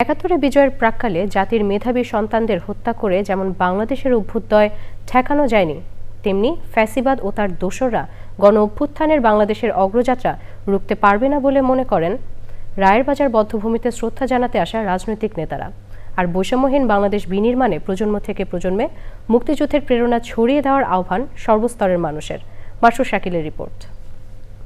একাত্তরে বিজয়ের প্রাক্কালে জাতির মেধাবী সন্তানদের হত্যা করে যেমন বাংলাদেশের অভ্যুদয় ঠেকানো যায়নি, তেমনি ফ্যাসিবাদ ও তার দোসররা গণ অভ্যুত্থানের বাংলাদেশের অগ্রযাত্রা রুখতে পারবে না বলে মনে করেন রায়ের বাজার বধ্যভূমিতে শ্রদ্ধা জানাতে আসা রাজনৈতিক নেতারা। আর বৈষম্যহীন বাংলাদেশ বিনির্মাণে প্রজন্ম থেকে প্রজন্মে মুক্তিযুদ্ধের প্রেরণা ছড়িয়ে দেওয়ার আহ্বান সর্বস্তরের মানুষের। মাসুর শাকিলের রিপোর্ট।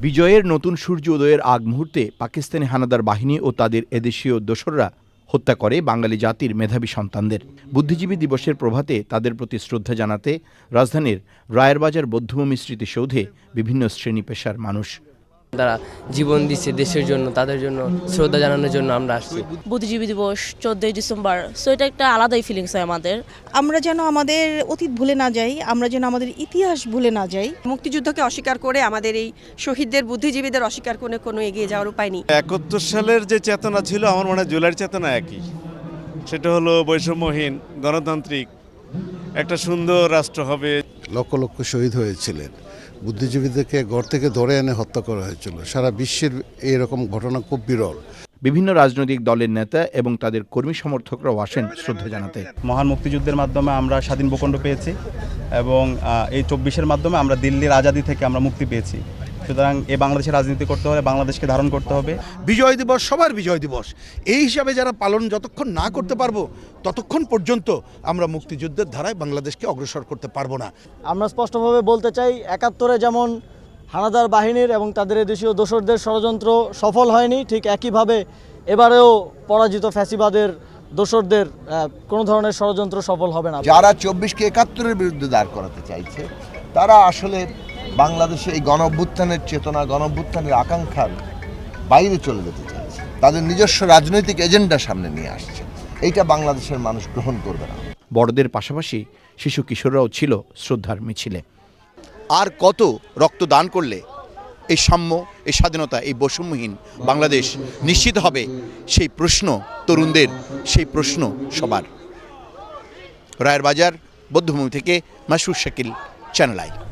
বিজয়ের নতুন সূর্য উদয়ের আগ মুহূর্তে পাকিস্তানি হানাদার বাহিনী ও তাদের এদেশীয় দোসররা হত্যা করে বাঙালি জাতির মেধাবী সন্তানদের। বুদ্ধিজীবী দিবসের প্রভাতে তাদের প্রতি শ্রদ্ধা জানাতে রাজধানীর রায়ের বাজার বধ্যভূমি স্মৃতিসৌধে বিভিন্ন শ্রেণী পেশার মানুষ তারা জীবন দিচ্ছে দেশের জন্য, তাদের জন্য শ্রদ্ধা জানানোর জন্য আমরা আসছি। বুদ্ধিজীবী দিবস 14ই ডিসেম্বর, সো এটা একটা আলাদাই ফিলিংস হয় আমাদের। আমরা যেন আমাদের অতীত ভুলে না যাই, আমরা যেন আমাদের ইতিহাস ভুলে না যাই। মুক্তিযুদ্ধকে অস্বীকার করে আমাদের এই শহীদদের, বুদ্ধিজীবীদের অস্বীকার করে কোনো এগিয়ে যাওয়ার উপায় নেই। 71 সালের যে চেতনা ছিল, আমার মনে হয় জুলাইয়ের চেতনা একই। সেটা হলো বৈষম্যহীন গণতান্ত্রিক একটা সুন্দর রাষ্ট্র হবে। লক্ষ লক্ষ শহীদ হয়েছিলেন, বুদ্ধিজীবীদেরকে ঘর থেকে ধরে এনে হত্যা করা হয়েছিল। সারা বিশ্বের এরকম ঘটনা খুব বিরল। বিভিন্ন রাজনৈতিক দলের নেতা এবং তাদের কর্মী সমর্থকরাও আসেন শ্রদ্ধা জানাতে। মহান মুক্তিযুদ্ধের মাধ্যমে আমরা স্বাধীন ভূখণ্ড পেয়েছি এবং এই 24-এর মাধ্যমে আমরা দিল্লির আজাদি থেকে আমরা মুক্তি পেয়েছি। সুতরাং এই বাংলাদেশের রাজনীতি করতে হলে বাংলাদেশকে ধারণ করতে হবে। বিজয় দিবস সবার বিজয় দিবস, এই হিসাবে যারা পালন যতক্ষণ না করতে পারবো ততক্ষণ পর্যন্ত আমরা মুক্তিযুদ্ধের ধারায় বাংলাদেশকে অগ্রসর করতে পারবো না। আমরা স্পষ্টভাবে বলতে চাই, 71-এ যেমন হানাদার বাহিনীর এবং তাদের দেশীয় দোসরদের ষড়যন্ত্র সফল হয়নি, ঠিক একইভাবে এবারেও পরাজিত ফ্যাসিবাদের দোসরদের কোনো ধরনের ষড়যন্ত্র সফল হবে না। যারা 24কে 71-এর বিরুদ্ধে দাঁড় করাতে চাইছে, তারা আসলে বাংলাদেশে এই গণ অভ্যুত্থানের চেতনা, গণ অভ্যুত্থানের আকাঙ্ক্ষার বাইরে চলে যেতে চাইছে। তাদের নিজস্ব রাজনৈতিক এজেন্ডা সামনে নিয়ে আসছে। এইটা বাংলাদেশের মানুষ গ্রহণ করবে না। বড়দের পাশাপাশি শিশু কিশোররাও ছিল শ্রদ্ধার মিছিলে। আর কত রক্তদান করলে এই সাম্য, এই স্বাধীনতা, এই বৈষম্যহীন বাংলাদেশ নিশ্চিত হবে, সেই প্রশ্ন তরুণদের, সেই প্রশ্ন সবার। রায়ের বাজার বধ্যভূমি থেকে মাসুর শাকিল, চ্যানেল আই।